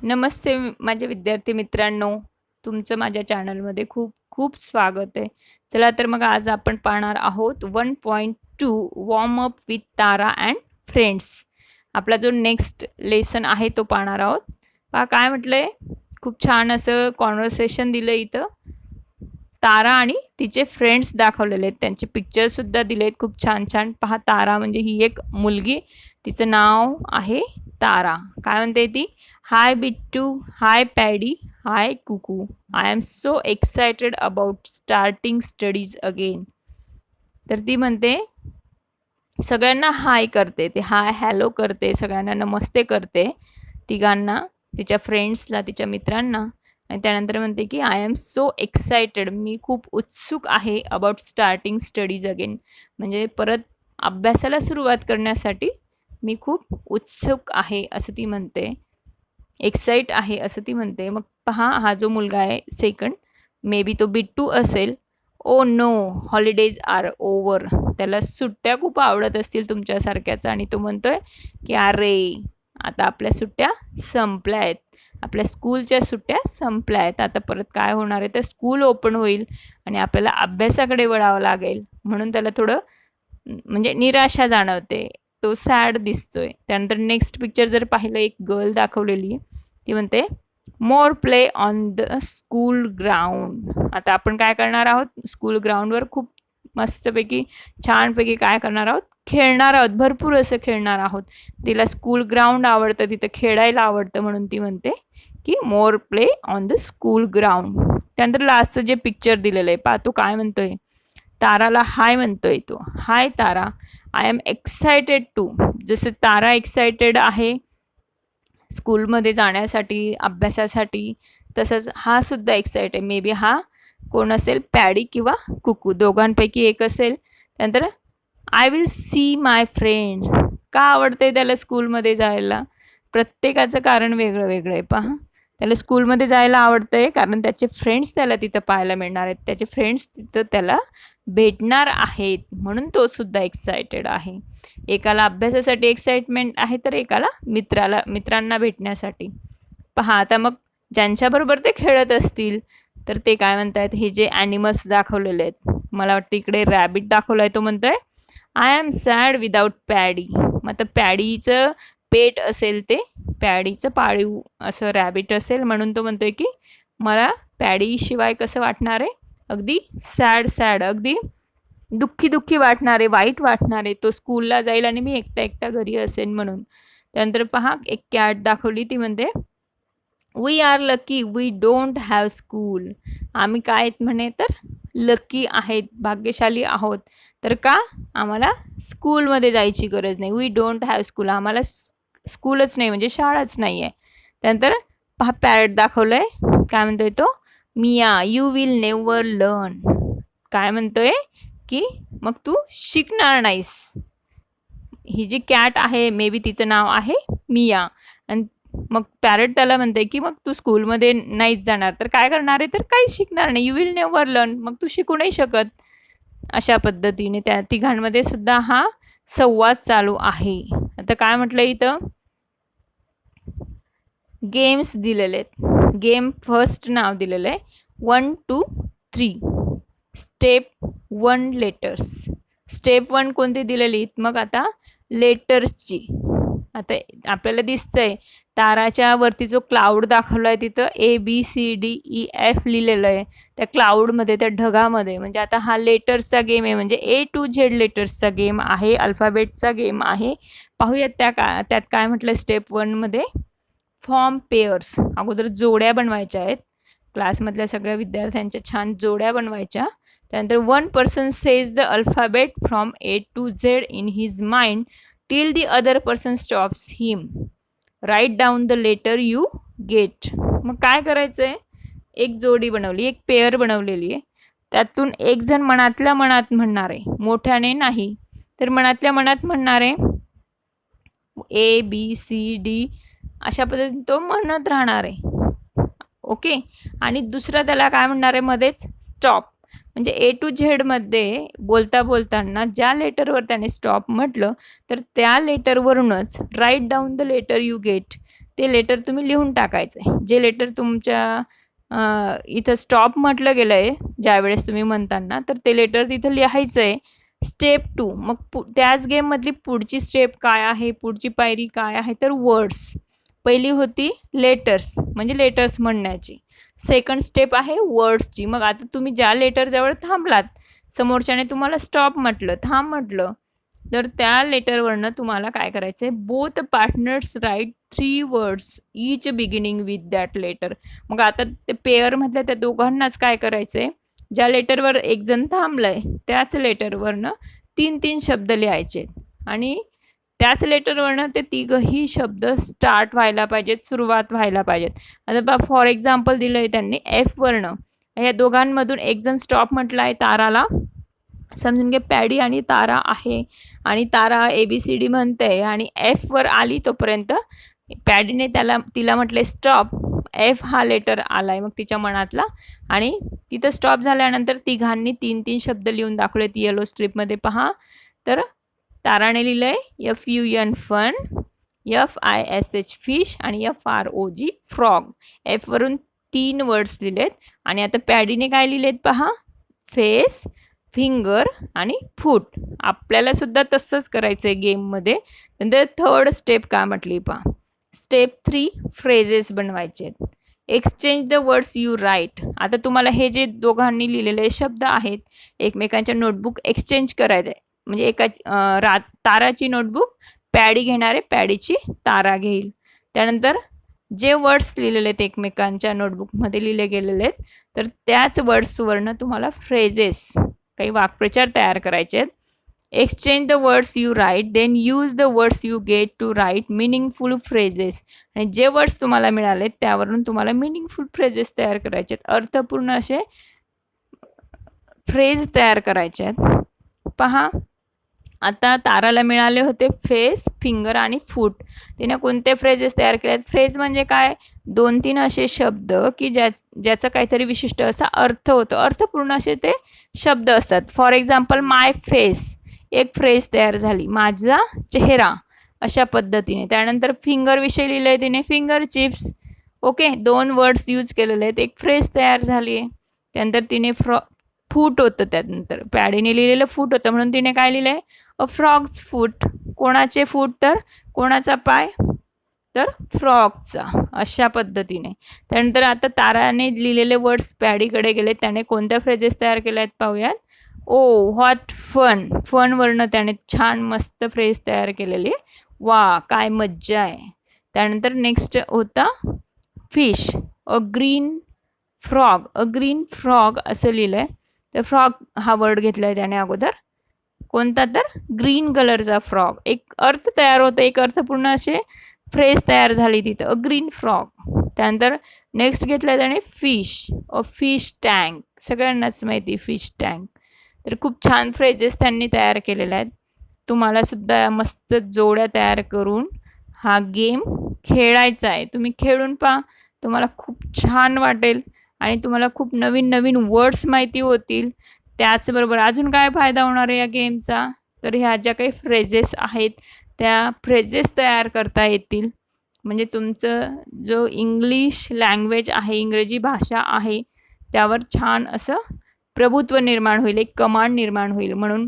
नमस्ते माझे विद्यार्थी मित्रांनो, तुमचं माझ्या चॅनलमध्ये खूप खूप स्वागत आहे. चला तर मग आज आपण पाहणार आहोत 1.2 warm up with Tara and friends. आपला जो नेक्स्ट लेसन आहे तो पाहणार आहोत. पहा काय म्हटलंय, खूप छान असं कॉन्व्हर्सेशन दिलं इथं. तारा आणि तिचे फ्रेंड्स दाखवलेले आहेत, त्यांचे पिक्चरसुद्धा दिले आहेत खूप छान छान. पहा तारा म्हणजे ही एक मुलगी, तिचं नाव आहे तारा. काय म्हणते ती? हाय बिट्टू, हाय पॅडी, हाय कुकू, I am so excited about starting studies again. तर ती म्हणते, सगळ्यांना हाय करते, ते हाय हॅलो करते, सगळ्यांना नमस्ते करते, तिघांना, तिच्या फ्रेंड्सला, तिच्या मित्रांना. आणि त्यानंतर म्हणते की आय एम सो एक्सायटेड, मी खूप उत्सुक आहे अबाउट स्टार्टिंग स्टडीज अगेन, म्हणजे परत अभ्यासाला सुरुवात करण्यासाठी मी खूप उत्सुक आहे असं ती म्हणते, एक्साइट आहे असं ती म्हणते. मग पहा हा जो मुलगा आहे सेकंड, मे बी तो बिट्टू असेल. Oh no, holidays are over, त्याला सुट्ट्या खूप आवडत असतील तुमच्यासारख्याच, आणि तो म्हणतोय की अरे आता आपल्या सुट्ट्या संपल्या आहेत, आपल्या स्कूलच्या सुट्ट्या संपल्या आहेत, आता परत काय होणार आहे तर स्कूल ओपन होईल आणि आपल्याला अभ्यासाकडे वळावं लागेल, म्हणून त्याला थोडं म्हणजे निराशा जाणवते, तो सॅड दिसतोय. त्यानंतर नेक्स्ट पिक्चर जर पाहिलं, एक गर्ल दाखवलेली आहे, ती म्हणते more play on the school ground. आता आपण काय करणार आहोत, स्कूल ग्राउंडवर खूप मस्तपैकी छानपैकी काय करणार आहोत, खेळणार आहोत, भरपूर असं खेळणार आहोत. तिला स्कूल ग्राउंड आवडतं, तिथं खेळायला आवडतं, म्हणून ती म्हणते की more play on the school ground. त्यानंतर लास्टचं जे पिक्चर दिलेलं आहे पहा, तो काय म्हणतोय, ताराला हाय म्हणतोय तो, हाय तारा, आय एम एक्सायटेड टू. जसं तारा एक्सायटेड आहे स्कूलमध्ये जाण्यासाठी, अभ्यासासाठी, तसंच हा सुद्धा एक्साइट आहे. मे बी हा कोण असेल, पॅडी किंवा कुकू, दोघांपैकी एक असेल. त्यानंतर I will see my friends. का आवडते त्याला स्कूलमध्ये जायला? प्रत्येकाचं कारण वेगळं वेगळं आहे. पहा, त्याला स्कूलमध्ये जायला आवडतं आहे कारण त्याचे फ्रेंड्स त्याला तिथं पाहायला मिळणार आहेत, त्याचे फ्रेंड्स तिथं त्याला भेटणार आहेत, म्हणून तो सुद्धा एक्सायटेड आहे. एकाला अभ्यासासाठी एक्साइटमेंट आहे, तर एकाला मित्रांना भेटण्यासाठी. पहा आता मग ज्यांच्याबरोबर ते खेळत असतील तर ते काय म्हणतात, हे जे ॲनिमल्स दाखवलेले आहेत, मला वाटतं इकडे रॅबिट दाखवलं आहे, तो म्हणतो आहे I am sad without Paddy. मग आता पॅडीचं पेट असेल, ते पॅडीचं पाळीव असं रॅबिट असेल, म्हणून तो म्हणतोय की मला पॅडीशिवाय कसं वाटणार आहे, अगदी सॅड सॅड, अगदी दुःखी दुःखी वाटणारे, वाईट वाटणारे, तो स्कूलला जाईल आणि मी एकटा एकटा घरी असेन म्हणून. त्यानंतर पहा एक कॅट दाखवली, ती म्हणते we are lucky we don't have school. आम्ही काय आहेत म्हणे तर लकी आहेत, भाग्यशाली आहोत, तर का आम्हाला स्कूलमध्ये जायची गरज नाही. वी डोंट हॅव स्कूल, आम्हाला स्कूलच नाही म्हणजे शाळाच नाही आहे. त्यानंतर पहा पॅरट दाखवलं आहे, काय म्हणतोय तो, मिया यू विल नेवर लर्न. काय म्हणतोय की मग तू शिकणार नाहीस. ही जी कॅट आहे, मे बी तिचं नाव आहे मिया, आणि मग पॅरट त्याला म्हणते की मग तू स्कूलमध्ये नाहीच जाणार तर काय करणार आहे, तर काहीच शिकणार नाही, यू विल नेवर लर्न, मग तू शिकू नाही शकत. अशा पद्धतीने त्या तिघांमध्ये सुद्धा हा संवाद चालू आहे. आता काय म्हटलं इथं, गेम्स दिलेले आहेत. गेम फर्स्ट नाव दिलेलं आहे 1 2 3. Step 1 letters. स्टेप 1 कोणती दिलेली, मग आता लेटर्सची. आता आपल्याला दिसतंय ताराच्या वरती जो क्लाउड दाखवला आहे, तिथं ABCDEF लिहिलेलं आहे त्या क्लाउडमध्ये, त्या ढगामध्ये. म्हणजे आता हा लेटर्सचा गेम आहे, म्हणजे A to Z लेटर्सचा गेम आहे, अल्फाबेटचा गेम आहे. पाहूयात त्यात काय म्हटलं स्टेप 1मध्ये, फॉर्म पेअर्स. अगोदर जोड्या बनवायच्या आहेत, क्लासमधल्या सगळ्या विद्यार्थ्यांच्या छान जोड्या बनवायच्या. त्यानंतर 1 person says the alphabet from A to Z in his mind till the other person stops him. Right down the letter you get. मग काय करायचं आहे, एक जोडी बनवली, एक पेअर बनवलेली आहे, त्यातून एक जण मनातल्या मनात म्हणणार आहे, मोठ्याने नाही तर मनातल्या मनात म्हणणार आहे ABCD, अशा पद्धतीने तो म्हणत राहणार आहे. ओके, आणि दुसरा त्याला काय म्हणणार आहे मध्येच, स्टॉप. म्हणजे A to Z मध्ये बोलता बोलताना ज्या लेटरवर त्याने स्टॉप म्हटलं तर त्या लेटरवरूनच write down the letter you get, ते लेटर तुम्ही लिहून टाकायचं आहे. जे लेटर तुमच्या इथं स्टॉप म्हटलं गेलं आहे ज्यावेळेस तुम्ही म्हणताना, तर ते लेटर तिथं लिहायचं आहे. स्टेप 2 मग त्याच गेममधली पुढची स्टेप काय आहे, पुढची पायरी काय आहे, तर वर्ड्स. पहिली होती लेटर्स म्हणजे लेटर्स म्हणण्याची. सेकंड स्टेप आहे वर्ड्सची. मग आता तुम्ही ज्या लेटरजवळ थांबलात, समोरच्याने तुम्हाला स्टॉप म्हटलं, थांब म्हटलं, तर त्या लेटरवरनं तुम्हाला काय करायचं आहे, both partners write 3 words each beginning with that letter. मग आता ते पेअरमधल्या त्या दोघांनाच काय करायचं आहे, ज्या लेटरवर एक जण थांबलं आहे त्याच लेटरवरनं 3-3 शब्द लिहायचे आणि त्याच लेटरवरनं ते तिघही शब्द स्टार्ट व्हायला पाहिजेत, सुरुवात व्हायला पाहिजेत. आता बा फॉर एक्झाम्पल दिलं आहे त्यांनी एफवरनं. या दोघांमधून एक जण स्टॉप म्हटला आहे ताराला, समजून घे पॅडी आणि तारा आहे आणि तारा ABCD म्हणते आहे आणि एफवर आली तोपर्यंत पॅडीने तिला म्हटले स्टॉप. एफ हा लेटर आला आहे मग तिच्या मनातला आणि तिथं स्टॉप झाल्यानंतर तिघांनी 3-3 शब्द लिहून दाखवलेत येलो स्ट्रीपमध्ये पहा. तर ताराने लिहिलं आहे FUN फन, FISH फिश आणि FROG फ्रॉग. एफवरून 3 वर्ड्स लिहिलेत आणि आता पॅडीने काय लिहिलेत पहा, फेस, फिंगर आणि फूट. आपल्याला सुद्धा तसंच करायचं आहे गेममध्ये. नंतर थर्ड स्टेप काय म्हटली पहा, स्टेप 3 फ्रेजेस बनवायचे आहेत. Exchange the words you write. आता तुम्हाला हे जे दोघांनी लिहिलेले शब्द आहेत एकमेकांच्या नोटबुक एक्सचेंज करायचे आहे. म्हणजे एका ताराची नोटबुक पॅडी घेणार आहे, पॅडीची तारा घेईल. त्यानंतर जे वर्ड्स लिहिलेले आहेत एकमेकांच्या नोटबुकमध्ये लिहिले गेलेले आहेत, तर त्याच वर्ड्सवरनं तुम्हाला फ्रेजेस काही वाक्प्रचार तयार करायचे आहेत. Exchange the words you write, then use the words you get to write meaningful phrases. आणि जे वर्ड्स तुम्हाला मिळाले त्यावरून तुम्हाला मिनिंगफुल फ्रेजेस तयार करायचे आहेत, अर्थपूर्ण असे फ्रेज तयार करायचे आहेत. पहा आता ताराला मिळाले होते फेस, फिंगर आणि फूट. तिने कोणते फ्रेजेस तयार केले आहेत? फ्रेज म्हणजे काय, 2-3 असे शब्द की ज्याचा काहीतरी विशिष्ट असा अर्थ होतो, अर्थपूर्ण असे ते शब्द असतात. फॉर एक्झाम्पल माय फेस एक फ्रेज तयार झाली, माझा चेहरा, अशा पद्धतीने. त्यानंतर फिंगरविषयी लिहिलं आहे तिने, finger chips. Okay, 2 words use केलेले आहेत, एक फ्रेज तयार झाली आहे. त्यानंतर तिने फूट होतं, त्यानंतर पॅडीने लिहिलेलं फूट होतं म्हणून तिने काय लिहिलं आहे, अ फ्रॉग्स फूट. कोणाचे फूट, तर कोणाचा पाय, तर फ्रॉगचा. अशा पद्धतीने. त्यानंतर आता ताराने लिहिलेले वर्ड्स पॅडीकडे गेले, त्याने कोणत्या फ्रेजेस तयार केल्या आहेत पाहूयात. ओ व्हॉट फन, फनवरनं त्याने छान मस्त फ्रेज तयार केलेली. वा काय मज्जा आहे. त्यानंतर नेक्स्ट होता फिश, अ ग्रीन फ्रॉग, अ ग्रीन फ्रॉग असं लिहिलं आहे. तर फ्रॉग हा वर्ड घेतला आहे त्याने अगोदर, कोणता, तर ग्रीन कलरचा फ्रॉग. एक अर्थ तयार होतं, एक अर्थपूर्ण असे फ्रेज तयार झाली तिथं, अ ग्रीन फ्रॉग. त्यानंतर नेक्स्ट घेतला आहे त्याने फिश, अ फिश टँक. सगळ्यांनाच माहिती फिश टँक. तर खूप छान फ्रेजेस त्यांनी तयार केलेल्या आहेत. तुम्हाला सुद्धा मस्त जोड्या तयार करून हा गेम खेळायचा आहे. तुम्ही खेळून पहा, तुम्हाला खूप छान वाटेल आणि तुम्हाला खूप नवीन नवीन वर्ड्स माहिती होतील. त्याचबरोबर अजून काय फायदा होणार आहे या गेमचा, तर ह्या ज्या काही फ्रेजेस आहेत त्या फ्रेजेस तयार करता येतील. म्हणजे तुमचं जो इंग्लिश लँग्वेज आहे, इंग्रजी भाषा आहे, त्यावर छान असं प्रभुत्व निर्माण होईल, एक कमांड निर्माण होईल. म्हणून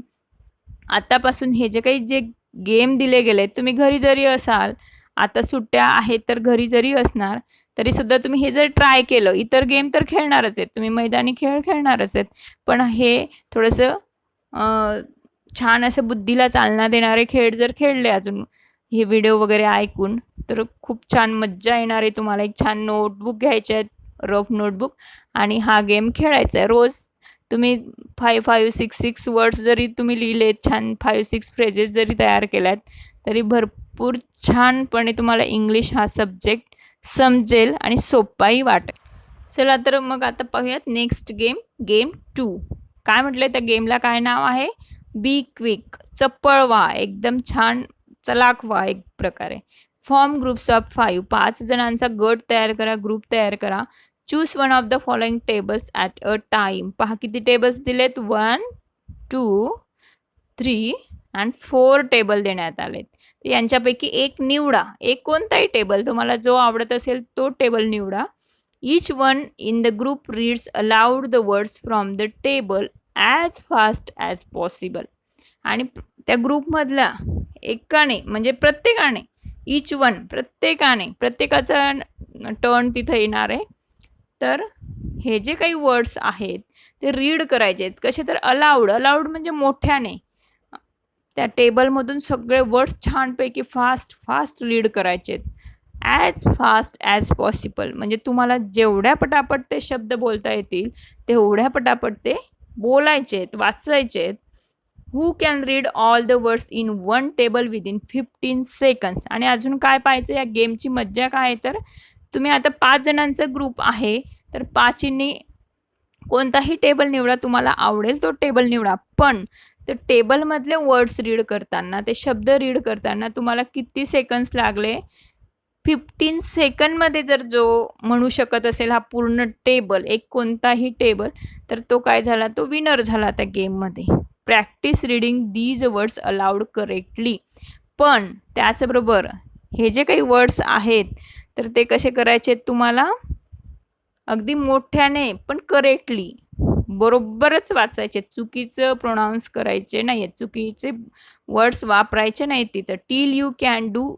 आतापासून हे जे गेम दिले गेले, तुम्ही घरी जरी असाल, आता सुट्ट्या आहेत तर घरी जरी असणार तरीसुद्धा तुम्ही हे जर ट्राय केलं, इतर गेम तर खेळणारच आहेत, तुम्ही मैदानी खेळ खेळणारच आहेत, पण हे थोडंसं छान असं बुद्धीला चालना देणारे खेळ जर खेळले अजून हे व्हिडिओ वगैरे ऐकून, तर खूप छान मज्जा येणार आहे तुम्हाला. एक छान नोटबुक घ्यायचे आहेत, रफ नोटबुक, आणि हा गेम खेळायचा आहे. रोज तुम्ही 5-5-6 वर्ड्स जरी तुम्ही लिहिलेत, छान 5-6 फ्रेजेस जरी तयार केल्यात, तरी भरपूर छानपणे तुम्हाला इंग्लिश हा सब्जेक्ट समजेल आणि सोपाही वाटेल. चला तर मग आता पाहूयात नेक्स्ट गेम, गेम 2. काय म्हटलं त्या गेमला, काय नाव आहे, बी क्विक, चप्पळ व्हा, एकदम छान चलाक व्हा एक प्रकारे. फॉर्म ग्रुप्स ऑफ 5 जणांचा गट तयार करा, ग्रुप तयार करा. Choose one of the following tables at a time. पहा किती टेबल्स दिलेत, 1, 2, 3, अँड 4 टेबल देण्यात आलेत. तर यांच्यापैकी एक निवडा. एक कोणताही टेबल तुम्हाला जो आवडत असेल तो टेबल निवडा. Each one in the group reads allowed the words from the table as fast as possible. आणि त्या ग्रुपमधल्या एकाने म्हणजे प्रत्येकाने ईच वन प्रत्येकाचा टर्न तिथं येणार आहे. तर हे जे काही वर्ड्स आहेत ते रीड करायचे आहेत. कसे तर अलाउड म्हणजे मोठ्याने त्या टेबलमधून सगळे वर्ड्स छानपैकी फास्ट रीड करायचे आहेत. ॲज फास्ट ॲज पॉसिबल म्हणजे तुम्हाला जेवढ्या पटापट ते शब्द बोलता येतील तेवढ्या पटापट ते बोलायचे आहेत, वाचायचे आहेत. Who can read all the words in one table within 15 seconds. आणि अजून काय पाहायचं या गेमची मज्जा काय आहे तर तुम्ही आता 5 जणांचा ग्रुप आहे तर 5नी कोणताही टेबल निवडा, तुम्हाला आवडेल तो टेबल निवडा. पण ते टेबलमधले वर्ड्स रीड करताना, ते शब्द रीड करताना तुम्हाला किती सेकंड्स लागले? 15 सेकंडमध्ये जर जो म्हणू शकत असेल हा पूर्ण टेबल, एक कोणताही टेबल, तर तो काय झाला? तो विनर झाला त्या गेममध्ये. Practice reading these words allowed correctly. पण त्याचबरोबर हे जे काही वर्ड्स आहेत तर ते कसे करायचे तुम्हाला? अगदी मोठ्याने पण करेक्टली बरोबरच वाचायचे. चुकीचं प्रोनाऊन्स करायचे नाही आहेत, चुकीचे वर्ड्स वापरायचे नाहीत तिथं. Till you can do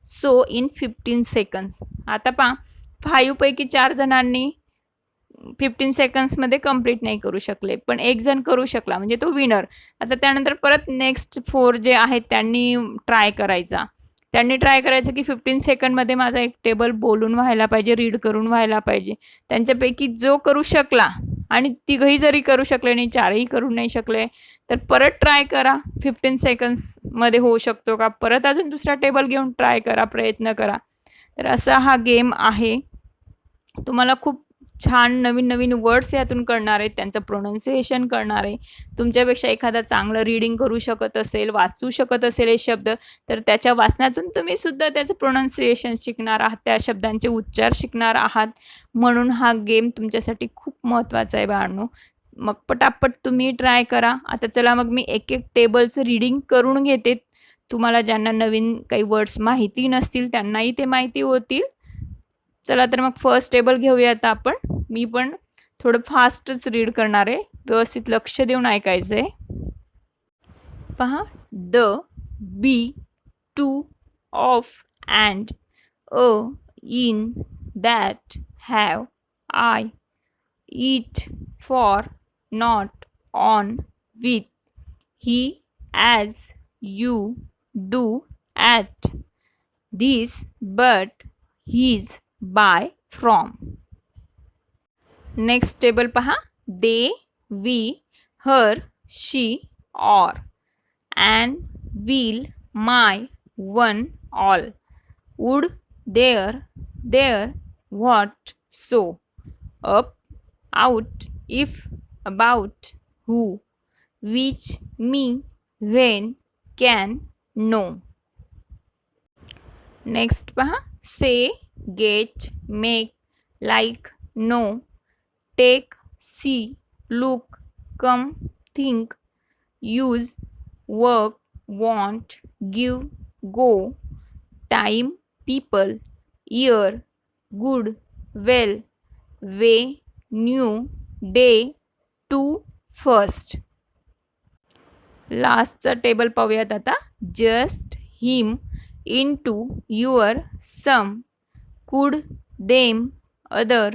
so in 15 seconds. आता पहा 5 पैकी 4 जणांनी 15 सेकंड्समध्ये कंप्लीट नाही करू शकले, पण एक जण करू शकला म्हणजे तो विनर. आता त्यानंतर परत नेक्स्ट 4 जे आहेत त्यांनी ट्राय करायचं की 15 सेकंडमध्ये माझा एक टेबल बोलून व्हायला पाहिजे, रीड करून व्हायला पाहिजे. त्यांच्यापैकी जो करू शकला, आणि तिघही जरी करू शकले नाही, 4ही करू नाही शकले, तर परत ट्राय करा 15 सेकंड्समध्ये होऊ शकतो का, परत अजून दुसरा टेबल घेऊन ट्राय करा, प्रयत्न करा. तर असा हा गेम आहे. तुम्हाला खूप छान नवीन वर्ड्स यातून कळणार आहेत, त्यांचं प्रोनाऊन्सिएशन कळणार आहे. तुमच्यापेक्षा एखादा चांगलं रीडिंग करू शकत असेल, वाचू शकत असेल हे शब्द, तर त्याच्या वाचनातून तुम्ही सुद्धा त्याचं प्रोनाऊन्सिएशन शिकणार आहात, त्या शब्दांचे उच्चार शिकणार आहात. म्हणून हा गेम तुमच्यासाठी खूप महत्त्वाचा आहे बाळांनो. मग पटापट तुम्ही ट्राय करा. आता चला मग मी एक टेबलचं रीडिंग करून घेते. तुम्हाला ज्यांना नवीन काही वर्ड्स माहिती नसतील त्यांनाही ते माहिती होतील. चला तर मग फर्स्ट टेबल घेऊया आता आपण. मी पण थोडं फास्टच रीड करणार आहे, व्यवस्थित लक्ष देऊन ऐकायचं आहे. पहा, the, be, to, of, and, a, in, that, have, I, it, for, not, on, with, he, as, you, do, at, this, but, his, by, from. Next table पहा, they, we, her, she, or, and, will, my, one, all, would, there, what, so, up, out, if, about, who, which, me, when, can, no. Next पहा, say, get, make, like, know, take, see, look, come, think, use, work, want, give, go, time, people, year, good, well, way, new, day, two, first. लास्टचा table पाहूयात आता. Just, him, into, your, some, could, them, other,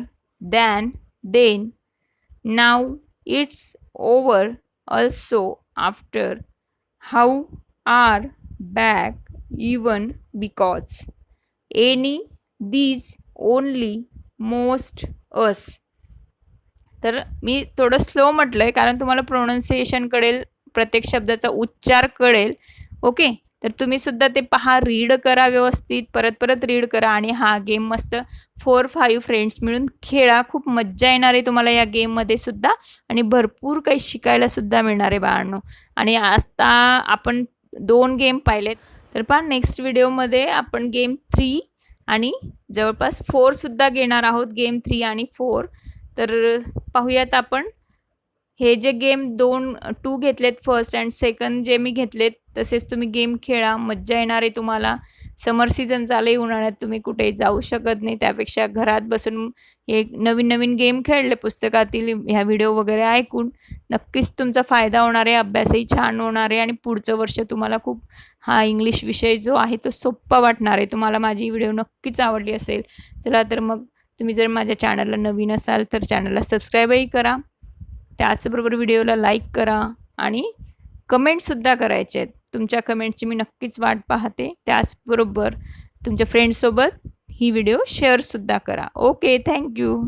than, then, now, it's, over, also, after, how, are, back, even, because, any, these, only, most, us. तर मी थोडं slow म्हटलं आहे कारण तुम्हाला pronunciation कळेल, प्रत्येक शब्दाचा उच्चार कळेल. ओके, तर तुम्ही सुद्धा ते पहा, रीड करा व्यवस्थित, परत रीड करा. आणि हा गेम मस्त 4-5 फ्रेंड्स मिळून खेळा. खूप मज्जा येणार आहे तुम्हाला या गेममध्ये सुद्धा, आणि भरपूर काही शिकायला सुद्धा मिळणार आहे बाळांनो. आणि आता आपण 2 गेम पाहिलेत, तर पहा नेक्स्ट व्हिडिओमध्ये आपण गेम 3 आणि जवळपास 4 सुद्धा घेणार आहोत. गेम 3 आणि 4 तर पाहूयात आपण. हे जे गेम 2 घेतलेत फर्स्ट अँड सेकंड जे मी घेतलेत तसेच तुम्ही गेम खेळा, मज्जा येणार आहे तुम्हाला. समर सीझन चालू आहे, उन्हाळ्यात तुम्ही कुठेही जाऊ शकत नाही. त्यापेक्षा घरात बसून हे नवीन-नवीन गेम खेळले, पुस्तकातील ह्या व्हिडिओ वगैरे ऐकून नक्कीच तुमचा फायदा होणार आहे. अभ्यासही छान होणार आहे आणि पुढचं वर्ष तुम्हाला खूप हा इंग्लिश विषय जो आहे तो सोप्पा वाटणार आहे. तुम्हाला माझी व्हिडिओ नक्कीच आवडली असेल. चला तर मग तुम्ही जर माझ्या चॅनलला नवीन असाल तर चॅनलला सबस्क्राईबही करा. त्याचबरोबर व्हिडिओला लाईक करा आणि कमेंटसुद्धा करायचे आहेत. तुमच्या कमेंटची मी नक्कीच वाट पाहते. त्याचबरोबर तुमच्या फ्रेंड्ससोबत ही व्हिडिओ शेअरसुद्धा करा. Okay, thank you.